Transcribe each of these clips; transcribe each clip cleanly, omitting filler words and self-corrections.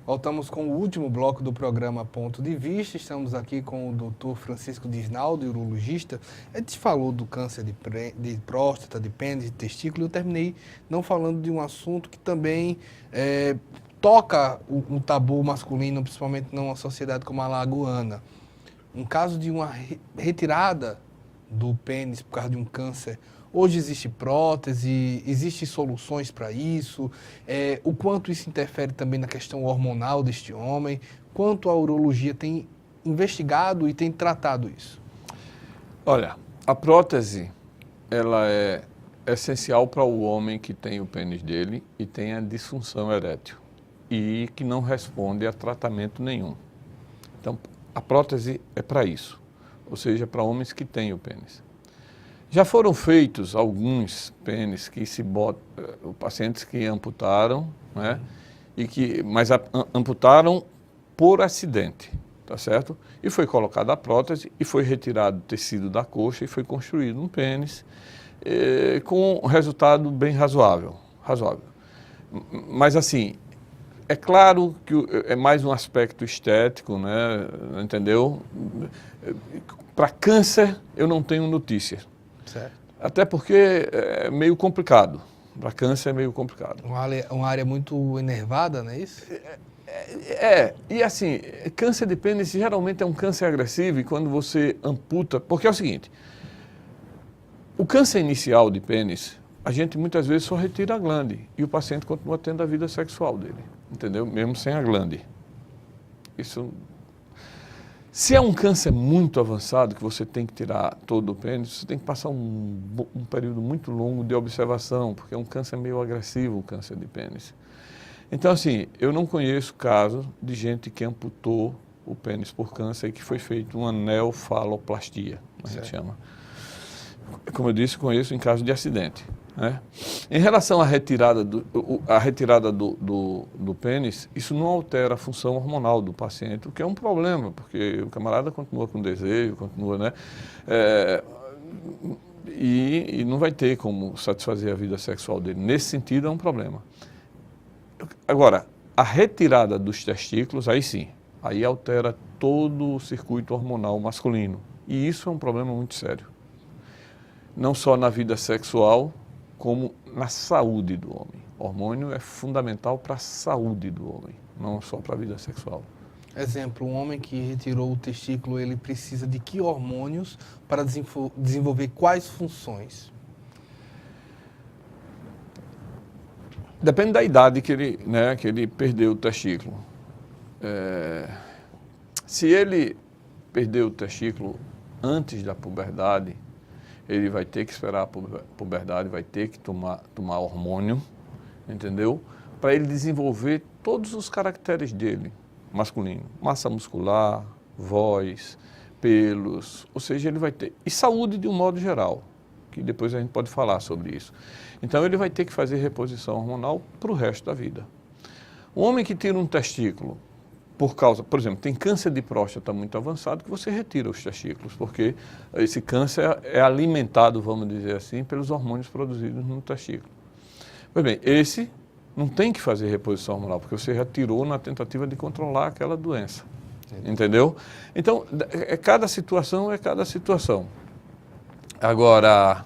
Voltamos com o último bloco do programa Ponto de Vista. Estamos aqui com o Dr. Francisco Disnaldo, urologista. A gente falou do câncer de próstata, de pênis, de testículo, e eu terminei não falando de um assunto que também toca um tabu masculino, principalmente numa sociedade como a alagoana. Um caso de uma retirada do pênis por causa de um câncer. Hoje existe prótese, existem soluções para isso, o quanto isso interfere também na questão hormonal deste homem, quanto a urologia tem investigado e tem tratado isso? Olha, a prótese, ela é essencial para o homem que tem o pênis dele e tem a disfunção erétil e que não responde a tratamento nenhum. Então, a prótese é para isso, ou seja, para homens que têm o pênis. Já foram feitos alguns pênis que pacientes que amputaram, né? Mas amputaram por acidente, tá certo? E foi colocada a prótese e foi retirado o tecido da coxa e foi construído um pênis com um resultado bem razoável. Mas assim, é claro que é mais um aspecto estético, né? Entendeu? Para câncer eu não tenho notícias. Certo. Até porque é meio complicado. Para câncer é meio complicado. Uma área muito enervada, não é isso? E assim, câncer de pênis geralmente é um câncer agressivo e quando você amputa... Porque é o seguinte, o câncer inicial de pênis, a gente muitas vezes só retira a glande e o paciente continua tendo a vida sexual dele, entendeu? Mesmo sem a glande. Isso... Se é um câncer muito avançado, que você tem que tirar todo o pênis, você tem que passar um período muito longo de observação, porque é um câncer meio agressivo, o câncer de pênis. Então, assim, eu não conheço casos de gente que amputou o pênis por câncer e que foi feito uma neofaloplastia, a gente chama. Como eu disse, conheço em caso de acidente. Né? Em relação à retirada do pênis, isso não altera a função hormonal do paciente, o que é um problema, porque o camarada continua com desejo, continua, né? E não vai ter como satisfazer a vida sexual dele. Nesse sentido, é um problema. Agora, a retirada dos testículos, aí sim, aí altera todo o circuito hormonal masculino. E isso é um problema muito sério. Não só na vida sexual, como na saúde do homem. O hormônio é fundamental para a saúde do homem, não só para a vida sexual. Exemplo, um homem que retirou o testículo, ele precisa de que hormônios para desenvolver quais funções? Depende da idade que ele perdeu o testículo. Se ele perdeu o testículo antes da puberdade, ele vai ter que esperar a puberdade, vai ter que tomar hormônio, entendeu? Para ele desenvolver todos os caracteres dele, masculino. Massa muscular, voz, pelos, ou seja, ele vai ter... E saúde de um modo geral, que depois a gente pode falar sobre isso. Então ele vai ter que fazer reposição hormonal para o resto da vida. Um homem que tira um testículo, por exemplo, tem câncer de próstata muito avançado que você retira os testículos, porque esse câncer é alimentado, vamos dizer assim, pelos hormônios produzidos no testículo. Pois bem, esse não tem que fazer reposição hormonal, porque você já tirou na tentativa de controlar aquela doença, entendeu? Então, cada situação é cada situação. Agora...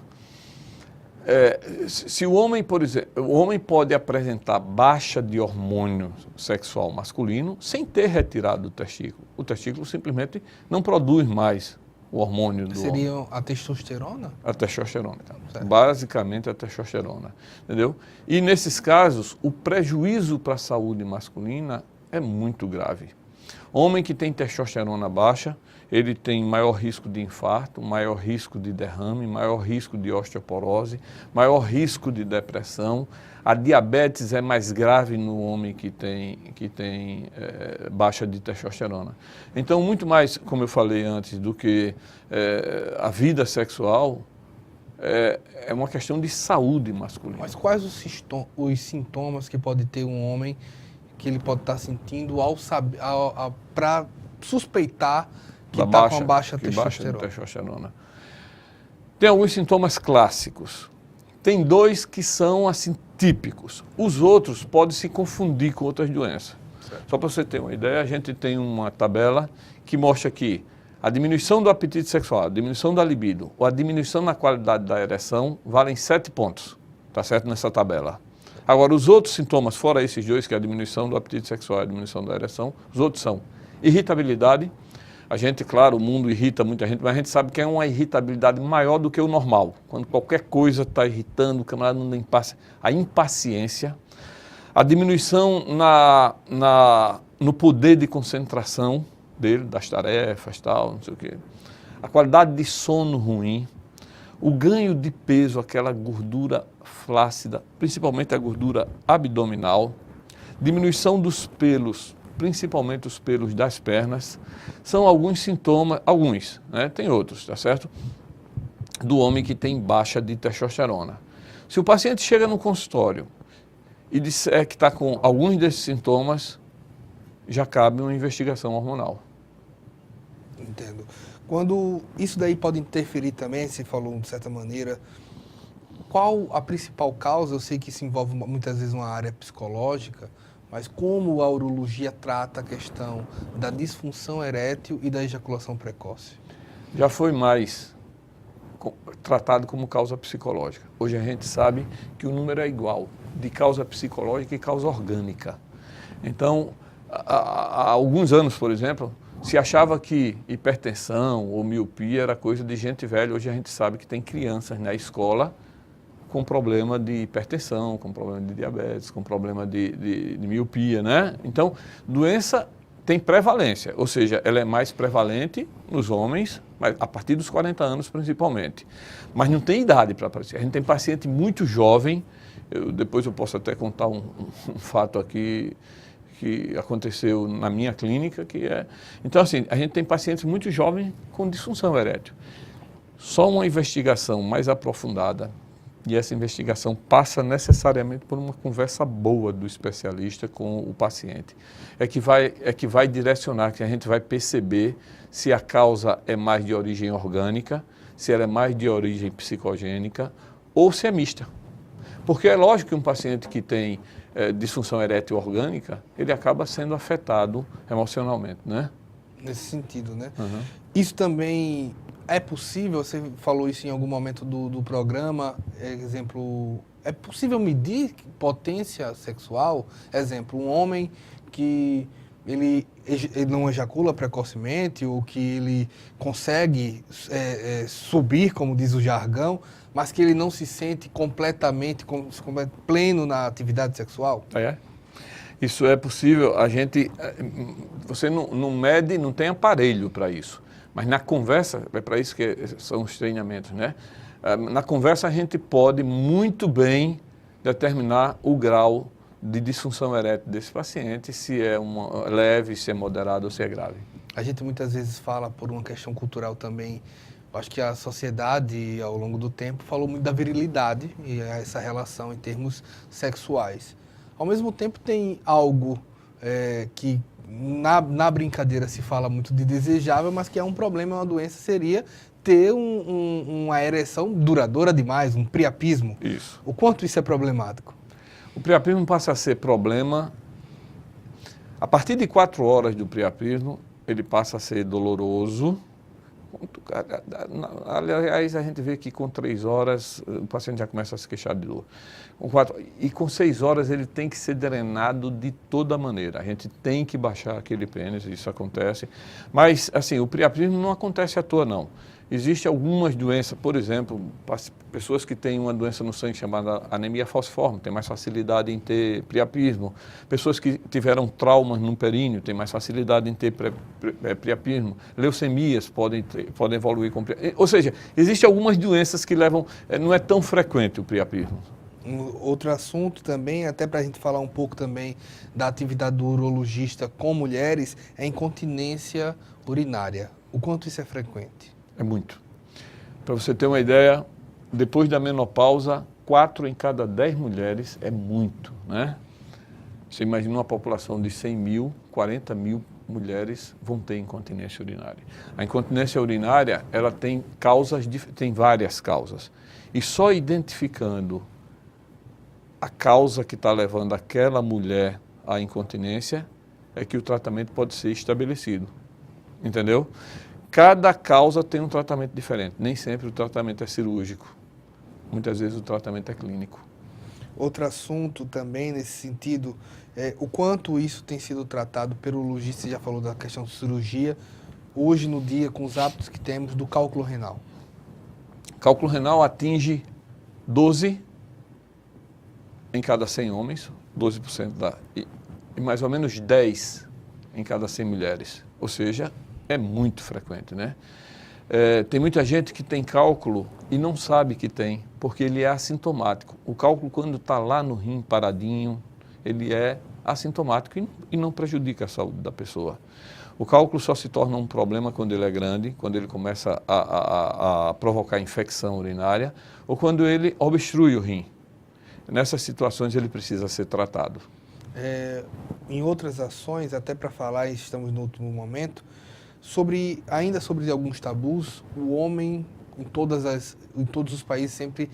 se o homem, por exemplo, o homem pode apresentar baixa de hormônio sexual masculino sem ter retirado o testículo. O testículo simplesmente não produz mais o hormônio do homem. Seria a testosterona? A testosterona, basicamente a testosterona, entendeu? E nesses casos, o prejuízo para a saúde masculina é muito grave. Homem que tem testosterona baixa, ele tem maior risco de infarto, maior risco de derrame, maior risco de osteoporose, maior risco de depressão. A diabetes é mais grave no homem que tem baixa de testosterona. Então, muito mais, como eu falei antes, do que a vida sexual, é uma questão de saúde masculina. Mas quais os sintomas que pode ter um homem que ele pode estar sentindo para suspeitar que está com a baixa testosterona? Tem alguns sintomas clássicos. Tem dois que são assim típicos. Os outros podem se confundir com outras doenças. Só para você ter uma ideia, a gente tem uma tabela que mostra que a diminuição do apetite sexual, a diminuição da libido ou a diminuição na qualidade da ereção valem 7 pontos, tá certo? Nessa tabela. Agora, os outros sintomas, fora esses dois, que é a diminuição do apetite sexual e a diminuição da ereção, os outros são irritabilidade. A gente, claro, o mundo irrita muita gente, mas a gente sabe que é uma irritabilidade maior do que o normal. Quando qualquer coisa está irritando, o camarada não tem a impaciência, a diminuição no poder de concentração dele, das tarefas, tal, não sei o quê. A qualidade de sono ruim, o ganho de peso, aquela gordura flácida, principalmente a gordura abdominal, diminuição dos pelos, principalmente os pelos das pernas, são alguns sintomas, né? Tem outros, tá certo? Do homem que tem baixa de testosterona. Se o paciente chega no consultório e disser que está com alguns desses sintomas, já cabe uma investigação hormonal. Entendo. Quando isso daí pode interferir também, você falou de certa maneira, qual a principal causa? Eu sei que isso envolve muitas vezes uma área psicológica, mas como a urologia trata a questão da disfunção erétil e da ejaculação precoce? Já foi mais tratado como causa psicológica. Hoje a gente sabe que o número é igual de causa psicológica e causa orgânica. Então, há alguns anos, por exemplo, se achava que hipertensão ou miopia era coisa de gente velha. Hoje a gente sabe que tem crianças na escola com problema de hipertensão, com problema de diabetes, com problema de miopia, né? Então, doença tem prevalência, ou seja, ela é mais prevalente nos homens, mas a partir dos 40 anos principalmente. Mas não tem idade para aparecer. A gente tem paciente muito jovem, depois eu posso até contar um fato aqui que aconteceu na minha clínica, que é... Então, assim, a gente tem pacientes muito jovens com disfunção erétil. Só uma investigação mais aprofundada, e essa investigação passa necessariamente por uma conversa boa do especialista com o paciente. É que vai direcionar, que a gente vai perceber se a causa é mais de origem orgânica, se ela é mais de origem psicogênica ou se é mista. Porque é lógico que um paciente que tem disfunção erétil orgânica, ele acaba sendo afetado emocionalmente, né? Nesse sentido, né? Uhum. Isso também é possível, você falou isso em algum momento do programa, exemplo, é possível medir potência sexual? Exemplo, um homem que ele não ejacula precocemente ou que ele consegue subir, como diz o jargão, mas que ele não se sente completamente pleno na atividade sexual? Isso é possível. Você não mede, não tem aparelho para isso. Mas na conversa, é para isso que são os treinamentos, né? Na conversa a gente pode muito bem determinar o grau de disfunção erétil desse paciente, se é leve, se é moderado ou se é grave. A gente muitas vezes fala por uma questão cultural também. Acho que a sociedade, ao longo do tempo, falou muito da virilidade e essa relação em termos sexuais. Ao mesmo tempo, tem algo que na brincadeira se fala muito de desejável, mas que é um problema, uma doença, seria ter uma ereção duradoura demais, um priapismo. Isso. O quanto isso é problemático? O priapismo passa a ser problema... A partir de 4 horas do priapismo, ele passa a ser doloroso. Aliás, a gente vê que com 3 horas o paciente já começa a se queixar de dor. Com 6 horas ele tem que ser drenado de toda maneira. A gente tem que baixar aquele pênis, isso acontece. Mas, assim, o priapismo não acontece à toa, não. Existem algumas doenças, por exemplo, pessoas que têm uma doença no sangue chamada anemia falciforme, têm mais facilidade em ter priapismo. Pessoas que tiveram traumas no períneo têm mais facilidade em ter priapismo. Leucemias podem evoluir com priapismo. Ou seja, existem algumas doenças que levam... Não é tão frequente o priapismo. Outro assunto também, até para a gente falar um pouco também da atividade do urologista com mulheres, é a incontinência urinária. O quanto isso é frequente? É muito. Para você ter uma ideia, depois da menopausa, 4 em cada 10 mulheres é muito, né? Você imagina uma população de 100 mil, 40 mil mulheres vão ter incontinência urinária. A incontinência urinária, ela tem várias causas. E só identificando a causa que está levando aquela mulher à incontinência, é que o tratamento pode ser estabelecido. Entendeu? Cada causa tem um tratamento diferente. Nem sempre o tratamento é cirúrgico. Muitas vezes o tratamento é clínico. Outro assunto também nesse sentido é o quanto isso tem sido tratado pelo urologista, você já falou da questão de cirurgia, hoje no dia com os hábitos que temos do cálculo renal. Cálculo renal atinge 12 em cada 100 homens, 12% e mais ou menos 10 em cada 100 mulheres. Ou seja, é muito frequente, né? Tem muita gente que tem cálculo e não sabe que tem, porque ele é assintomático. O cálculo, quando está lá no rim paradinho, ele é assintomático e não prejudica a saúde da pessoa. O cálculo só se torna um problema quando ele é grande, quando ele começa a provocar infecção urinária ou quando ele obstrui o rim. Nessas situações ele precisa ser tratado. Em outras ações, até para falar, estamos no último momento, ainda sobre alguns tabus, o homem em todos os países sempre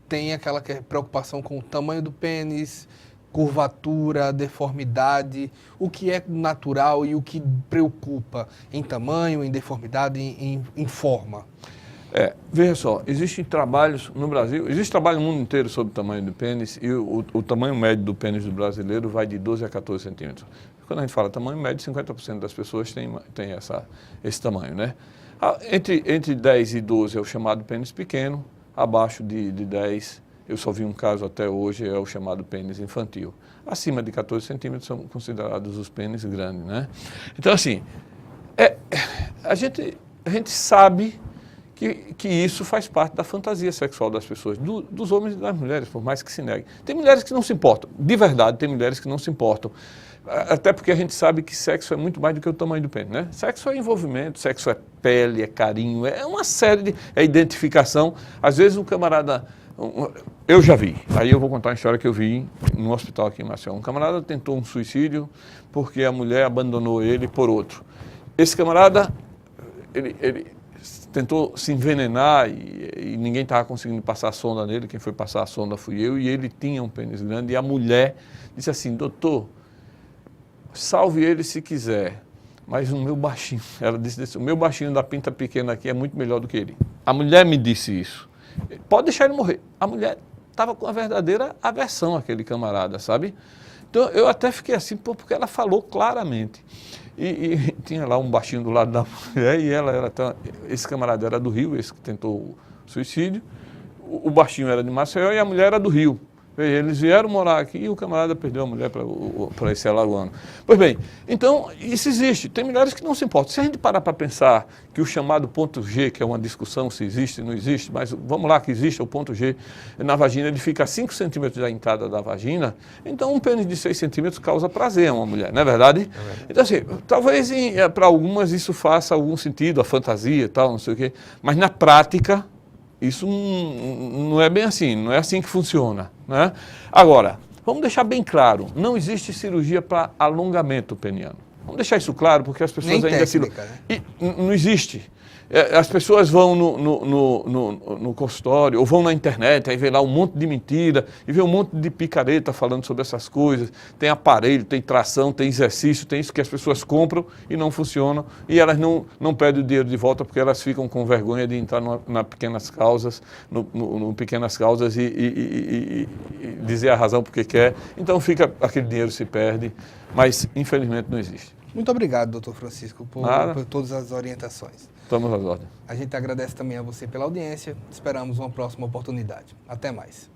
tem aquela preocupação com o tamanho do pênis, curvatura, deformidade, o que é natural e o que preocupa em tamanho, em deformidade, em forma. Veja só, existem trabalhos no Brasil, existe trabalho no mundo inteiro sobre o tamanho do pênis e o tamanho médio do pênis do brasileiro vai de 12 a 14 centímetros. Quando a gente fala tamanho médio, 50% das pessoas tem esse tamanho, né? Entre 10 e 12 é o chamado pênis pequeno, abaixo de 10, eu só vi um caso até hoje, é o chamado pênis infantil. Acima de 14 centímetros são considerados os pênis grandes, né? Então, assim, a gente sabe que isso faz parte da fantasia sexual das pessoas, dos homens e das mulheres, por mais que se neguem. Tem mulheres que não se importam, de verdade, tem mulheres que não se importam. Até porque a gente sabe que sexo é muito mais do que o tamanho do pênis, né? Sexo é envolvimento, sexo é pele, é carinho, é uma série de... é identificação. Às vezes o camarada... Eu já vi, aí eu vou contar uma história que eu vi no hospital aqui em Maceió. Um camarada tentou um suicídio porque a mulher abandonou ele por outro. Esse camarada, ele tentou se envenenar e ninguém estava conseguindo passar a sonda nele, quem foi passar a sonda fui eu, e ele tinha um pênis grande, e a mulher disse assim, doutor, salve ele se quiser, mas o meu baixinho, ela disse, o meu baixinho da pinta pequena aqui é muito melhor do que ele. A mulher me disse isso. Pode deixar ele morrer. A mulher estava com a verdadeira aversão àquele camarada, sabe? Então eu até fiquei assim, porque ela falou claramente. E tinha lá um baixinho do lado da mulher e esse camarada era do Rio, esse que tentou o suicídio, o baixinho era de Maceió e a mulher era do Rio. Eles vieram morar aqui e o camarada perdeu a mulher para esse alagoano. Pois bem, então isso existe. Tem mulheres que não se importam. Se a gente parar para pensar que o chamado ponto G, que é uma discussão se existe ou não existe, mas vamos lá que existe o ponto G na vagina, ele fica a 5 centímetros da entrada da vagina, então um pênis de 6 centímetros causa prazer a uma mulher, não é verdade? É verdade. Então assim, talvez para algumas isso faça algum sentido, a fantasia e tal, não sei o quê, mas na prática isso não é bem assim, não é assim que funciona, né? Agora, vamos deixar bem claro, não existe cirurgia para alongamento peniano. Vamos deixar isso claro, porque as pessoas nem ainda... técnica, né? Não existe. As pessoas vão no consultório ou vão na internet, aí vê lá um monte de mentira e vê um monte de picareta falando sobre essas coisas. Tem aparelho, tem tração, tem exercício, tem isso que as pessoas compram e não funcionam. E elas não pedem o dinheiro de volta porque elas ficam com vergonha de entrar na pequenas causas, no pequenas causas e dizer a razão porque quer. Então fica, aquele dinheiro se perde, mas infelizmente não existe. Muito obrigado, doutor Francisco, por todas as orientações. Estamos às ordens. A gente agradece também a você pela audiência. Esperamos uma próxima oportunidade. Até mais.